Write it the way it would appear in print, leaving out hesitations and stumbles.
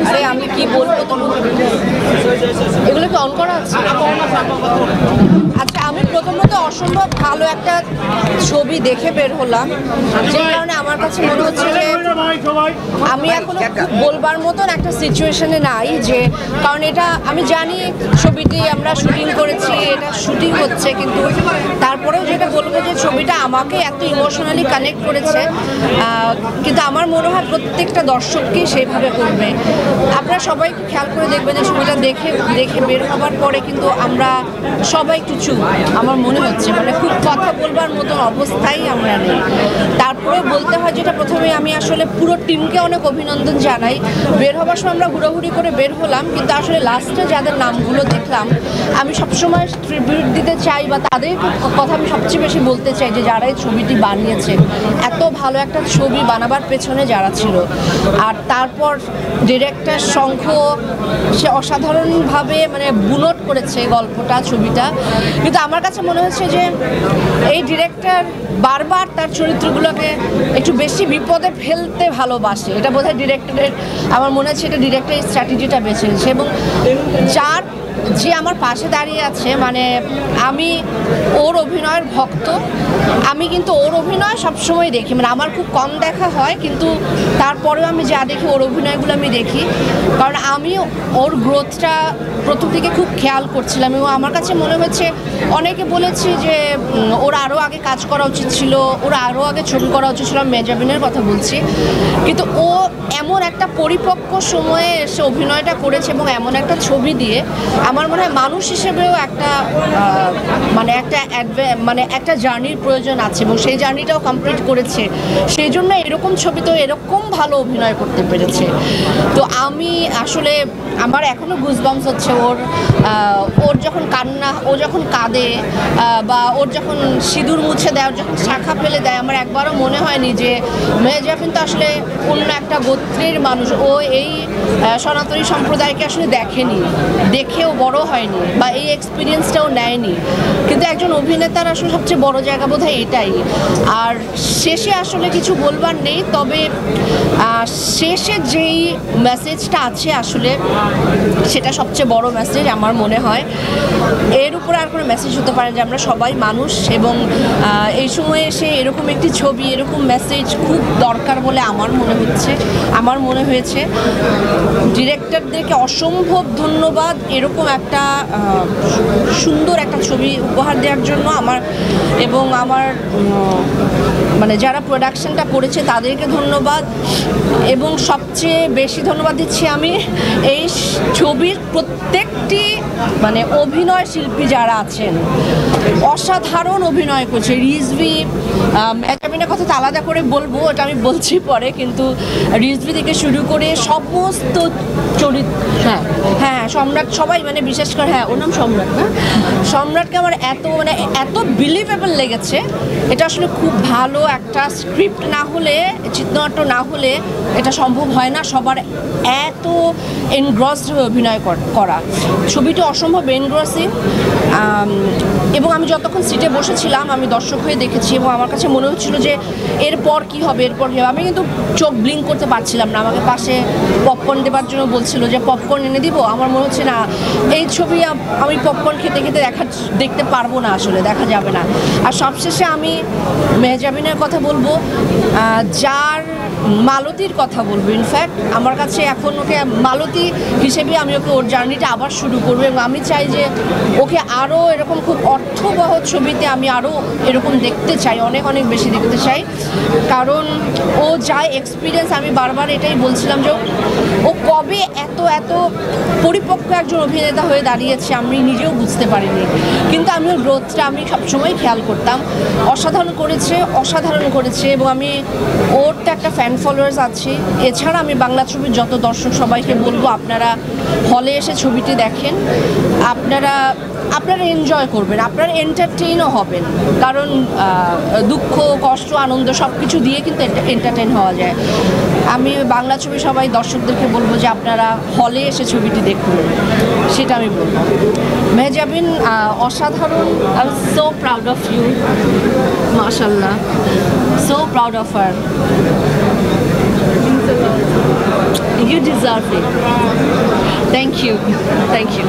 আরে আমি কি বলবো, এগুলো কি অন করা আছে? আচ্ছা, আমি প্রথমত অসম্ভব ভালো একটা ছবি দেখে বের হলাম, যে কারণে আমার কাছে মনে হচ্ছে যে আমি এখনো বলবার মতন একটা সিচুয়েশনে নাই, যে কারণ এটা আমি জানি ছবিটি আমরা শুটিং করেছি, এটা শুটিং হচ্ছে, কিন্তু তারপরেও যেটা বলবো যে ছবিটা আমাকে এত ইমোশনালি কানেক্ট করেছে, কিন্তু আমার মনে হয় প্রত্যেকটা দর্শককেই সেইভাবে করবে। আপনারা সবাই খেয়াল করে দেখবেন যে ছবিটা দেখে বের হবার পরে কিন্তু আমরা সবাই একটু চুপ, আমার মনে হচ্ছে, মানে খুব কথা বলবার মতন অবস্থায় আমরা নেই। তারপরে বলতে হয় যেটা প্রথমে আমি আসলে পুরো টিমকে অনেক অভিনন্দন জানাই। বের হবার সময় আমরা হুড়োহুড়ি করে বের হলাম, কিন্তু আসলে লাস্টে যাদের নামগুলো দেখলাম আমি সবসময় ট্রিবিউট দিতে চাই, বা তাদের কথা আমি সবচেয়ে বেশি বলতে চাই, যে যারা এই ছবিটি বানিয়েছে, এত ভালো একটা ছবি বানাবার পেছনে যারা ছিল। আর তারপর ডিরেক্টর শঙ্খ, সে অসাধারণভাবে মানে বুনট করেছে গল্পটা, ছবিটা। কিন্তু আমার কাছে মনে হচ্ছে যে এই ডিরেক্টর বারবার তার চরিত্রগুলোকে একটু বেশি বিপদে ফেলতে ভালোবাসে। এটা বোধহয় ডিরেক্টরের, আমার মনে হচ্ছে এটা ডিরেক্টর এই স্ট্র্যাটেজিটা বেছে নিয়েছে। এবং যে আমার পাশে দাঁড়িয়ে আছে, মানে আমি ওর অভিনয়ের ভক্ত, আমি কিন্তু ওর অভিনয় সবসময় দেখি, মানে আমার খুব কম দেখা হয়, কিন্তু তারপরেও আমি যা দেখি ওর অভিনয়গুলো আমি দেখি, কারণ আমি ওর গ্রোথটা প্রথম থেকে খুব খেয়াল করছিলাম। এবং আমার কাছে মনে হচ্ছে, অনেকে বলেছি যে ওর আরও আগে কাজ করা উচিত ছিল, ওর আরও আগে ছবি করা উচিত ছিল, মেজাবিনের কথা বলছি, কিন্তু ও এমন একটা পরিপক্ক সময়ে এসে অভিনয়টা করেছে, এবং এমন একটা ছবি দিয়ে আমার মনে হয় মানুষ হিসেবেও একটা একটা জার্নির প্রয়োজন আছে, এবং সেই জার্নিটাও কমপ্লিট করেছে। সেই জন্য এরকম ছবিতেও এরকম ভালো অভিনয় করতে পেরেছে। তো আমি আসলে, আমার এখনও গুজবাম্পস হচ্ছে ওর যখন কান্না, ও যখন কাঁদে, বা ওর যখন সিঁদুর মুছে দেয়, ওর যখন শাখা ফেলে দেয়, আমার একবারও মনে হয়নি যে মেজাবিন তো আসলে অন্য একটা গোত্রের মানুষ, ও এই সনাতনী সম্প্রদায়কে আসলে দেখেও বড় হয়নি, বা এই এক্সপিরিয়েন্সটাও নেয়নি। কিন্তু একজন অভিনেতার আসলে সবচেয়ে বড় জায়গা বোধহয় এটাই। আর শেষে আসলে কিছু বলবার নেই, তবে শেষে যেই মেসেজটা আছে আসলে সেটা সবচেয়ে বড় মেসেজ আমার মনে হয়। এর উপরে আর কোনো মেসেজ হতে পারে যে আমরা সবাই মানুষ, এবং এই সময়ে এসে এরকম একটি ছবি, এরকম মেসেজ খুব দরকার বলে আমার মনে হয়েছে। ডিরেক্টরদেরকে অসম্ভব ধন্যবাদ এরকম একটা সুন্দর একটা ছবি উপহার দেওয়ার জন্য, এবং আমার মানে যারা প্রোডাকশনটা করেছে তাদেরকে ধন্যবাদ, এবং সবচেয়ে বেশি ধন্যবাদ দিচ্ছি আমি এই ছবির প্রত্যেকটি মানে অভিনয় শিল্পী যারা আছেন, অসাধারণ অভিনয় করছে। রিজভি, মেজাবিনের কথা তো আলাদা করে বলবো, ওটা আমি বলছি পরে, কিন্তু রিজভি থেকে শুরু করে সমস্ত চরিত্র, হ্যাঁ সম্রাট, সবাই মানে বিশেষ করে, ওর নাম সম্রাট না, সম্রাটকে আমার এত বিলিভেবল লেগেছে। এটা আসলে খুব ভালো একটা স্ক্রিপ্ট না হলে, চিত্রনাট্য না হলে এটা সম্ভব হয় না সবার এত এনগ্রসড হয়ে অভিনয় করা। ছবিটি অসম্ভব এনগ্রসিং, এবং আমি যতক্ষণ সিটে বসেছিলাম আমি দর্শক হয়ে দেখেছি, এবং আমার কাছে মনে হচ্ছিল যে এরপর কী হবে। আমি কিন্তু চোখ ব্লিঙ্ক করতে পারছিলাম না। আমাকে পাশে পপকর্ন দেবার জন্য বলছিল যে পপকর্ন এনে দিব, আমার মনে হচ্ছে না এই ছবি আমি পপকর্ন খেতে খেতে দেখতে পারবো না, আসলে দেখা যাবে না। আর সবশেষে আমি মেহজাবিনের কথা বলবো, যার মালতীর কথা বলবো। ইনফ্যাক্ট আমার কাছে এখন ওকে মালতী হিসেবে আমি ওর জার্নিটা আবার শুরু করবো, এবং আমি চাই যে ওকে আরও এরকম খুব অর্থবহ ছবিতে আমি আরও এরকম দেখতে চাই, অনেক বেশি দেখতে চাই। কারণ ও যা এক্সপিরিয়েন্স, আমি বারবার এটাই বলছিলাম যে ও কবে এত পরিপক্ক একজন অভিনেতা হয়ে দাঁড়িয়েছে আমি নিজেও বুঝতে পারিনি, কিন্তু আমি ওর গ্রোথটা আমি সবসময় খেয়াল করতাম। অসাধারণ করেছে, এবং আমি ওর তো একটা ফ্যান ফলোয়ার্স আছে। এছাড়া আমি বাংলা ছবির যত দর্শক সবাইকে বলবো, আপনারা হলে এসে ছবিটি দেখেন, আপনারা এনজয় করবেন, আপনারা এন্টারটেইনও হবেন, কারণ দুঃখ, কষ্ট, আনন্দ সব কিছু দিয়ে কিন্তু এন্টারটেইন হওয়া যায়। আমি বাংলা ছবি সবাই দর্শকদেরকে বলবো যে আপনারা হলে এসে ছবিটি দেখুন। সেটা আমি বলবো। মেহজাবিন অসাধারণ, I am so proud of you, মাশাল্লাহ, so proud of her. You deserve it. Thank you. Thank you.